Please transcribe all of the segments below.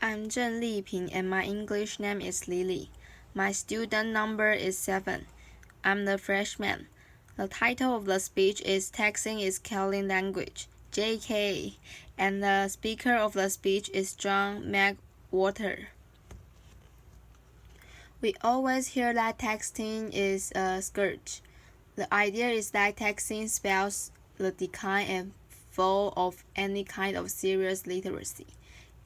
I'm Zheng Liping and my English name is Lily. My student number is 7. I'm the freshman. The title of the speech is Texting is Killing Language, JK, and the speaker of the speech is John McWhorter. We always hear that texting is a scourge. The idea is that texting spells the decline and fall of any kind of serious literacy,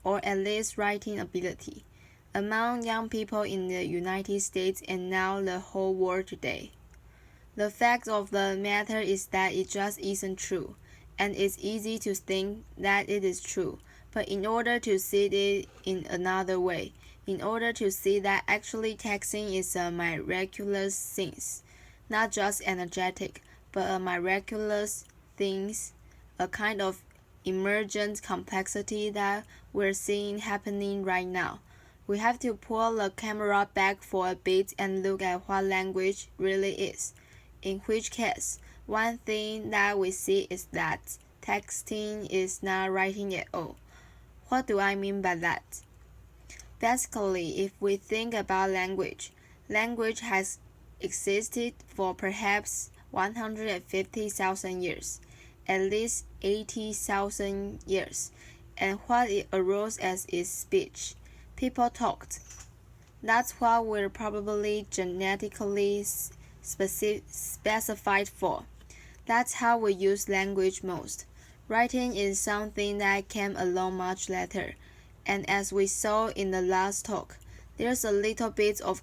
or at least writing ability, among young people in the United States and now the whole world today. The fact of the matter is that it just isn't true, and it's easy to think that it is true, but in order to see it in another way, in order to see that actually texting is a miraculous thing, not just energetic, but a miraculous thing, a kind of emergent complexity that we're seeing happening right now. We have to pull the camera back for a bit and look at what language really is. In which case, one thing that we see is that texting is not writing at all. What do I mean by that? Basically, if we think about language, language has existed for perhaps 150,000 years, at least 80,000 years, and what it arose as is speech. People talked. That's what we're probably genetically specified for. That's how we use language most. Writing is something that came along much later, and as we saw in the last talk, there's a little bit of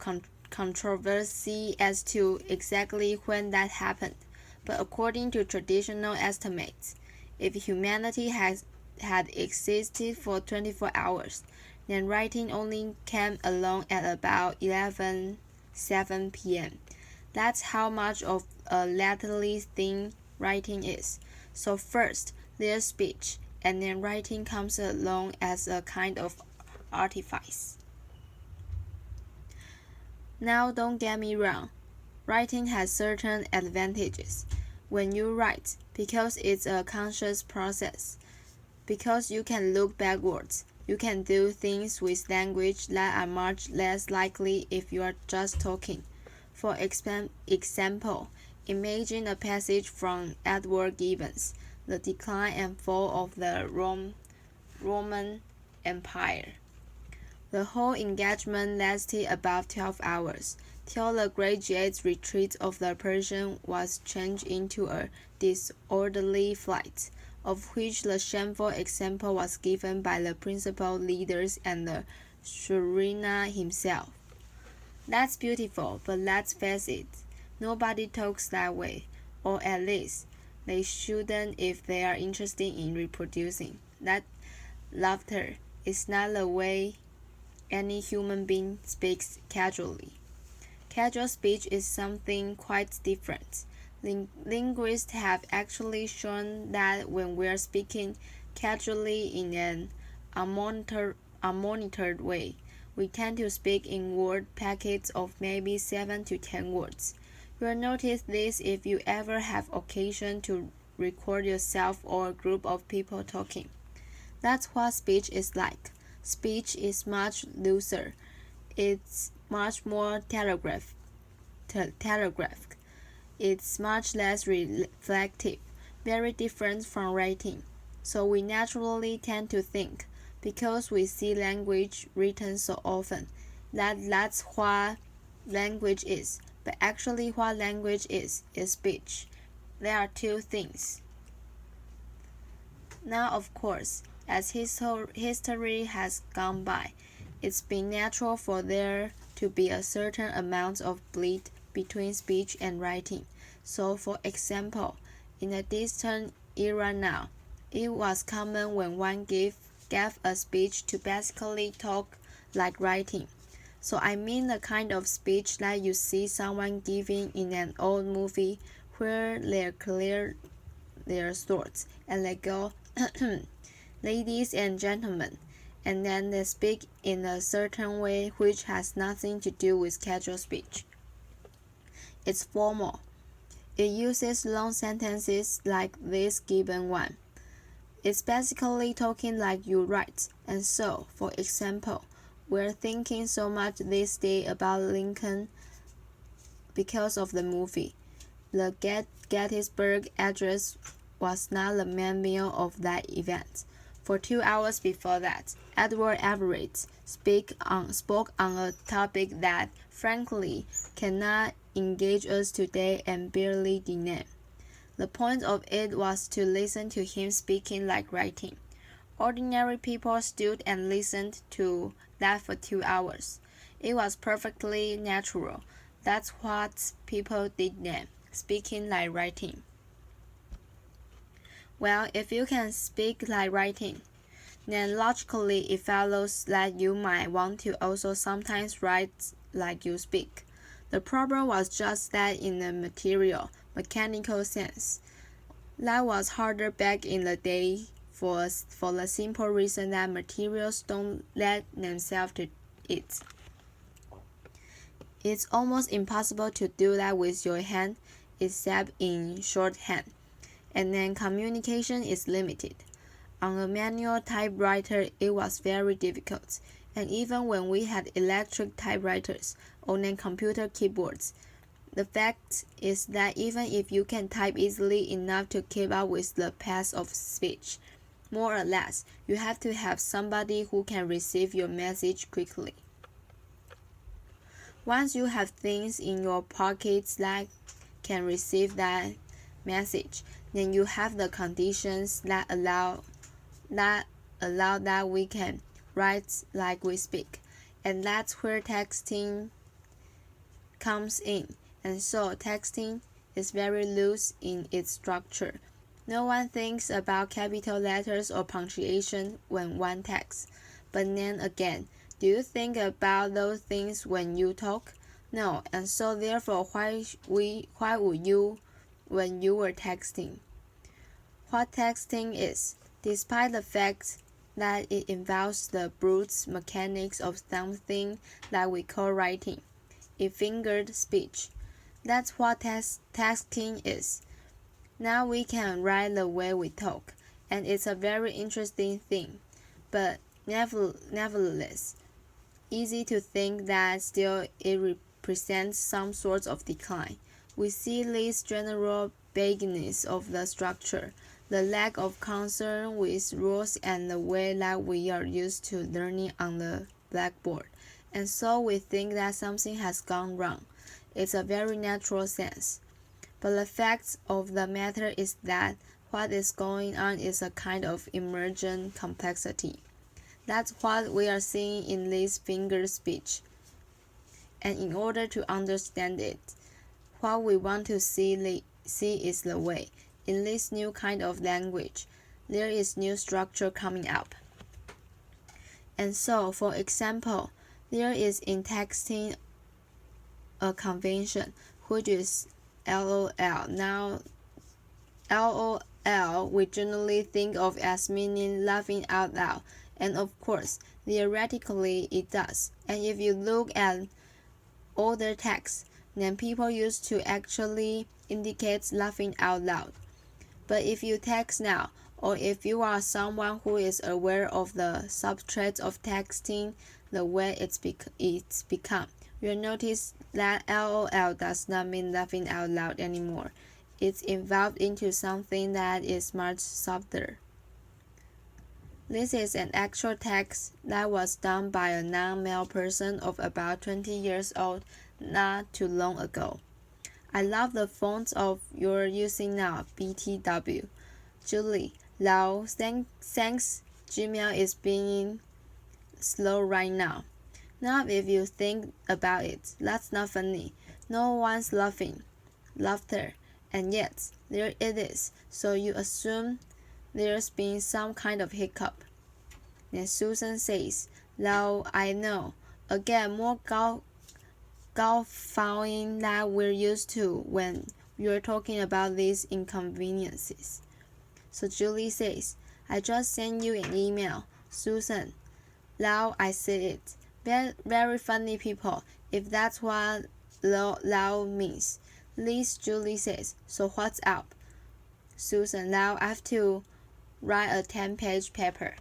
controversy as to exactly when that happened, but according to traditional estimates, if humanity had existed for 24 hours, then writing only came along at about 11:07 p.m. That's how much of a latterly thing writing is. So first, there's speech, and then writing comes along as a kind of artifice. Now don't get me wrong, writing has certain advantages. When you write, because it's a conscious process, because you can look backwards, you can do things with language that are much less likely if you are just talking. For example, imagine a passage from Edward Gibbon's The Decline and Fall of the Roman Empire. The whole engagement lasted about 12 hours, till the graduate retreat of the Persian was changed into a disorderly flight, of which the shameful example was given by the principal leaders and the Shurina himself. That's beautiful, but let's face it, nobody talks that way, or at least, they shouldn't if they are interested in reproducing. That laughter is not the way any human being speaks casually. Casual speech is something quite different. Linguists have actually shown that when we're speaking casually in an unmonitored way, we tend to speak in word packets of maybe 7 to 10 words. You'll notice this if you ever have occasion to record yourself or a group of people talking. That's what speech is like. Speech is much looser. It's much more telegraphed. It's much less reflective, very different from writing. So we naturally tend to think, because we see language written so often, that that's what language is. But actually what language is speech. There are two things. Now, of course, as history has gone by, it's been natural for there to be a certain amount of bleed between speech and writing. So, for example, in a distant era now, it was common when one gave a speech to basically talk like writing. So I mean the kind of speech that you see someone giving in an old movie where they clear their throats and they go, ladies and gentlemen, and then they speak in a certain way which has nothing to do with casual speech. It's formal. It uses long sentences like this given one. It's basically talking like you write. And so, for example, we're thinking so much this day about Lincoln because of the movie. The Gettysburg Address was not the main meal of that event. For 2 hours before that, Edward Everett spoke on a topic that, frankly, cannot engage us today and barely deny. The point of it was to listen to him speaking like writing. Ordinary people stood and listened to that for 2 hours. It was perfectly natural. That's what people did then, speaking like writing. Well, if you can speak like writing, then logically it follows that you might want to also sometimes write like you speak. The problem was just that in the mechanical sense. That was harder back in the day for the simple reason that materials don't lend themselves to it. It's almost impossible to do that with your hand, except in shorthand, and then communication is limited. On a manual typewriter, it was very difficult, and even when we had electric typewriters or then computer keyboards, the fact is that even if you can type easily enough to keep up with the pace of speech, more or less, you have to have somebody who can receive your message quickly. Once you have things in your pockets that can receive that message, then you have the conditions that allow that we can write like we speak, and that's where texting comes in. And so texting is very loose in its structure. No one thinks about capital letters or punctuation when one texts. But then again, do you think about those things when you talk? No, and so therefore why would you when you were texting? What texting is, despite the fact that it involves the brute mechanics of something that we call writing, a fingered speech. That's what texting is. Now we can write the way we talk, and it's a very interesting thing, but nevertheless, easy to think that still it represents some sort of decline. We see this general vagueness of the structure, the lack of concern with rules and the way that we are used to learning on the blackboard, and so we think that something has gone wrong. It's a very natural sense. But the fact of the matter is that what is going on is a kind of emergent complexity. That's what we are seeing in this finger speech. And in order to understand it, what we want to see is the way, in this new kind of language, there is new structure coming up. And so, for example, there is in texting a convention, which is LOL. Now, LOL we generally think of as meaning laughing out loud, and of course, theoretically it does. And if you look at older texts, then people used to actually indicate laughing out loud. But if you text now, or if you are someone who is aware of the substrate of texting, the way it's become, you'll notice that LOL does not mean laughing out loud anymore. It's evolved into something that is much softer. This is an actual text that was done by a non-male person of about 20 years old not too long ago. I love the font of you're using now, BTW. Julie, Lau, thanks. Gmail is being slow right now. Now if you think about it, that's not funny. No one's laughter, and yet there it is, so you assume there's been some kind of hiccup. Then Susan says, Lau, I know. Again, more gulfing that we're used to when you're talking about these inconveniences. So Julie says, I just sent you an email. Susan, Lau, I said it. Very funny people, if that's what Lau means. Liz, Julie says, so what's up? Susan, Lau, I have to write a 10-page paper.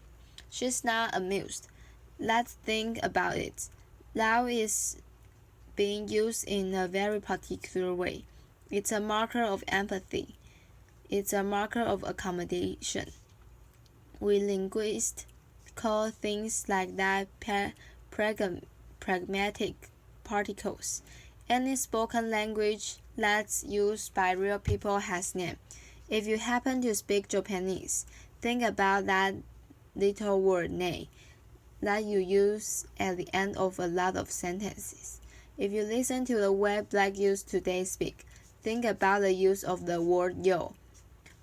She's not amused. Let's think about it. Love is being used in a very particular way. It's a marker of empathy. It's a marker of accommodation. We linguists call things like that pragmatic particles. Any spoken language that's used by real people has name. If you happen to speak Japanese, think about that little word ne that you use at the end of a lot of sentences. If you listen to the way Black youth today speak, think about the use of the word yo.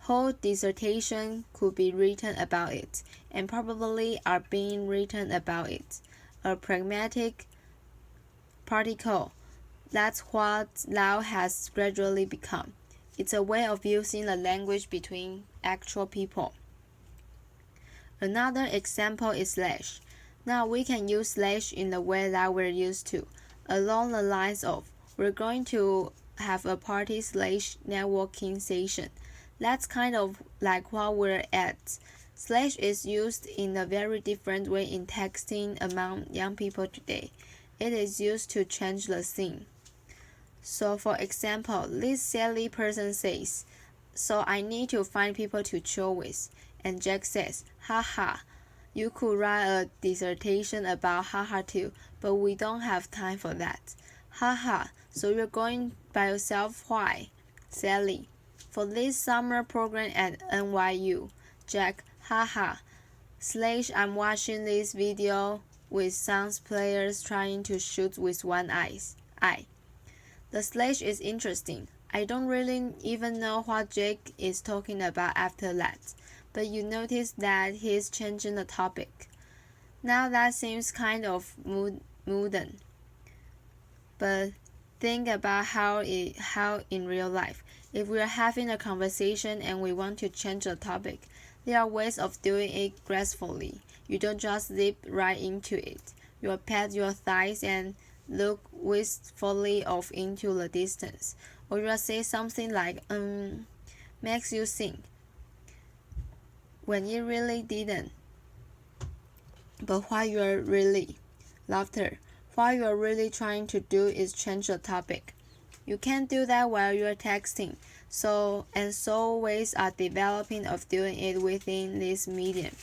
Whole dissertation could be written about it, and probably are being written about it. A pragmatic particle. That's what love has gradually become. It's a way of using the language between actual people. Another example is slash. Now we can use slash in the way that we're used to, along the lines of, we're going to have a party slash networking session. That's kind of like what we're at. Slash is used in a very different way in texting among young people today. It is used to change the scene. So for example, this silly person says, so I need to find people to chill with. And Jack says, haha, you could write a dissertation about haha too, but we don't have time for that. Haha, so you're going by yourself? Why? Sally, for this summer program at NYU. Jack, haha, slash I'm watching this video with some players trying to shoot with one eye. The slash is interesting. I don't really even know what Jake is talking about after that, but you notice that he's changing the topic. Now that seems kind of wooden. But think about how in real life, if we are having a conversation and we want to change the topic, there are ways of doing it gracefully. You don't just zip right into it. You pat your thighs and look wistfully off into the distance. Or you'll say something like, makes you think, when it really didn't. But what you're really, laughter, what you're really trying to do is change the topic. You can't do that while you're texting. So ways are developing of doing it within this medium.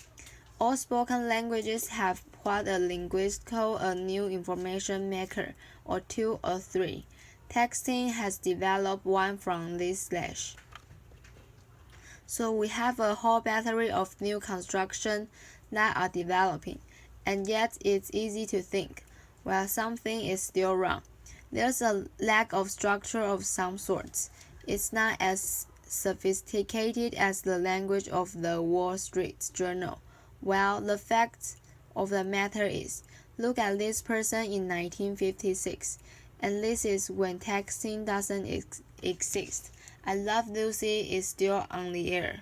All spoken languages have what a linguist calls a new information maker, or two or three. Texting has developed one from this slash. So we have a whole battery of new constructions that are developing, and yet it's easy to think, well, something is still wrong. There's a lack of structure of some sorts. It's not as sophisticated as the language of the Wall Street Journal. Well, the fact of the matter is, look at this person in 1956, and this is when texting doesn't exist. I Love Lucy is still on the air.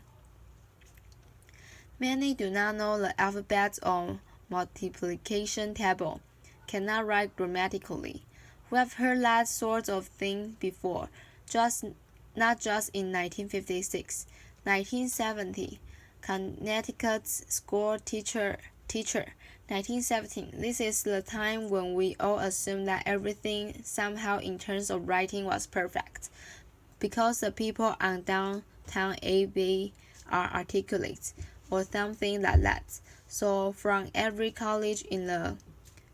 Many do not know the alphabet or multiplication table, cannot write grammatically. We have heard that sort of thing before, not just in 1956. 1970, Connecticut's school teacher. 1917, this is the time when we all assumed that everything somehow in terms of writing was perfect, because the people on downtown AB are articulate, or something like that. So from every college in the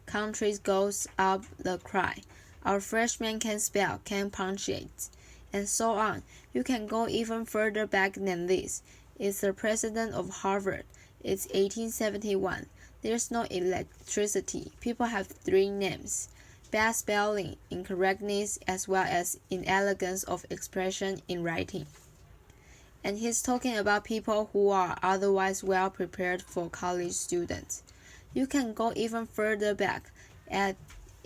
country goes up the cry, our freshmen can spell, can punctuate, and so on. You can go even further back than this. It's the president of Harvard. It's 1871. There's no electricity. People have three names: bad spelling, incorrectness, as well as inelegance of expression in writing. And he's talking about people who are otherwise well prepared for college students. You can go even further back. At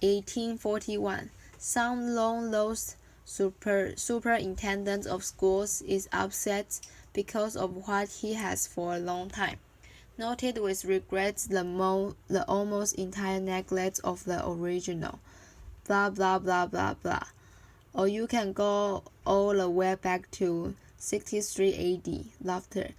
1841, some long-lost superintendent of schools is upset because of what he has for a long time noted with regret the almost entire neglect of the original. Blah blah blah blah blah. Or you can go all the way back to 63 AD, laughter,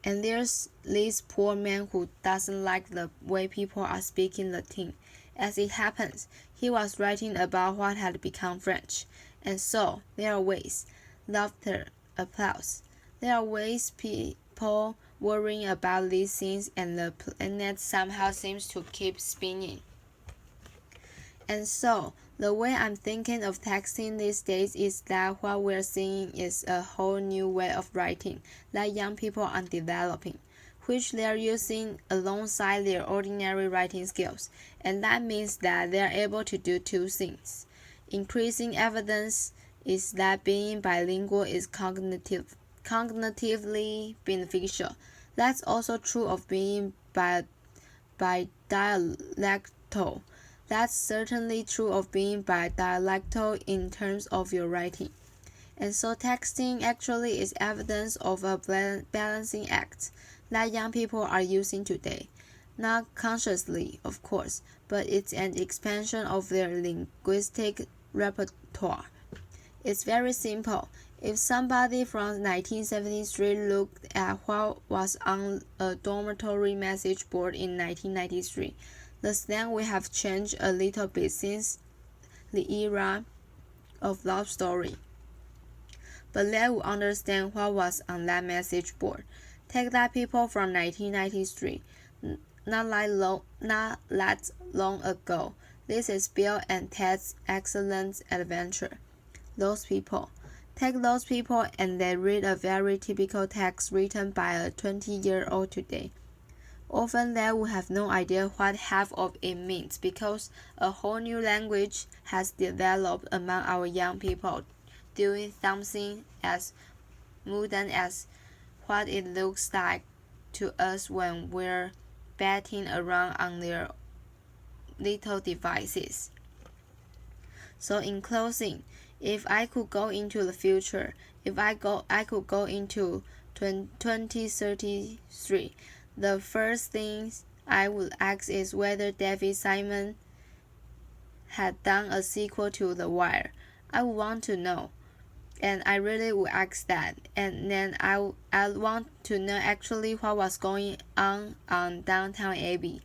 And there's this poor man who doesn't like the way people are speaking Latin. As it happens, he was writing about what had become French. And so, there are ways. Laughter, applause. There are ways people worrying about these things, and the planet somehow seems to keep spinning. And so, the way I'm thinking of texting these days is that what we're seeing is a whole new way of writing that young people are developing, which they're using alongside their ordinary writing skills, and that means that they're able to do two things. Increasing evidence is that being bilingual is cognitively beneficial. That's also true of being bidialectal. That's certainly true of being bidialectal in terms of your writing. And so texting actually is evidence of a balancing act that young people are using today. Not consciously, of course, but it's an expansion of their linguistic repertoire. It's very simple. If somebody from 1973 looked at what was on a dormitory message board in 1993, the slang would have changed a little bit since the era of love story. But they would understand what was on that message board. Take that people from 1993, not that long ago. This is Bill and Ted's Excellent Adventure. Those people. Take those people and they read a very typical text written by a 20-year-old today. Often they will have no idea what half of it means because a whole new language has developed among our young people, doing something as modern as what it looks like to us when we're batting around on their little devices. So in closing, if I could go into the future, I could go into 2033, the first thing I would ask is whether David Simon had done a sequel to The Wire. I would want to know. And I really would ask that. And then I want to know actually what was going on Downtown Abbey.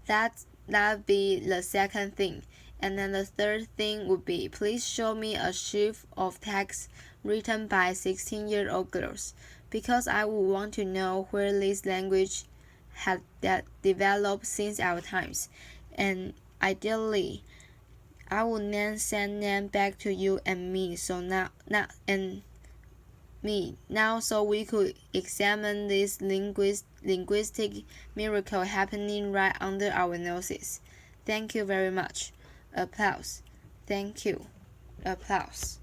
That'd be the second thing. And then the third thing would be, please show me a sheaf of texts written by 16-year-old girls, because I would want to know where this language had developed since our times. And ideally, I would then send them back to you and me so so we could examine this linguistic miracle happening right under our noses. Thank you very much. Applause. Thank you. Applause.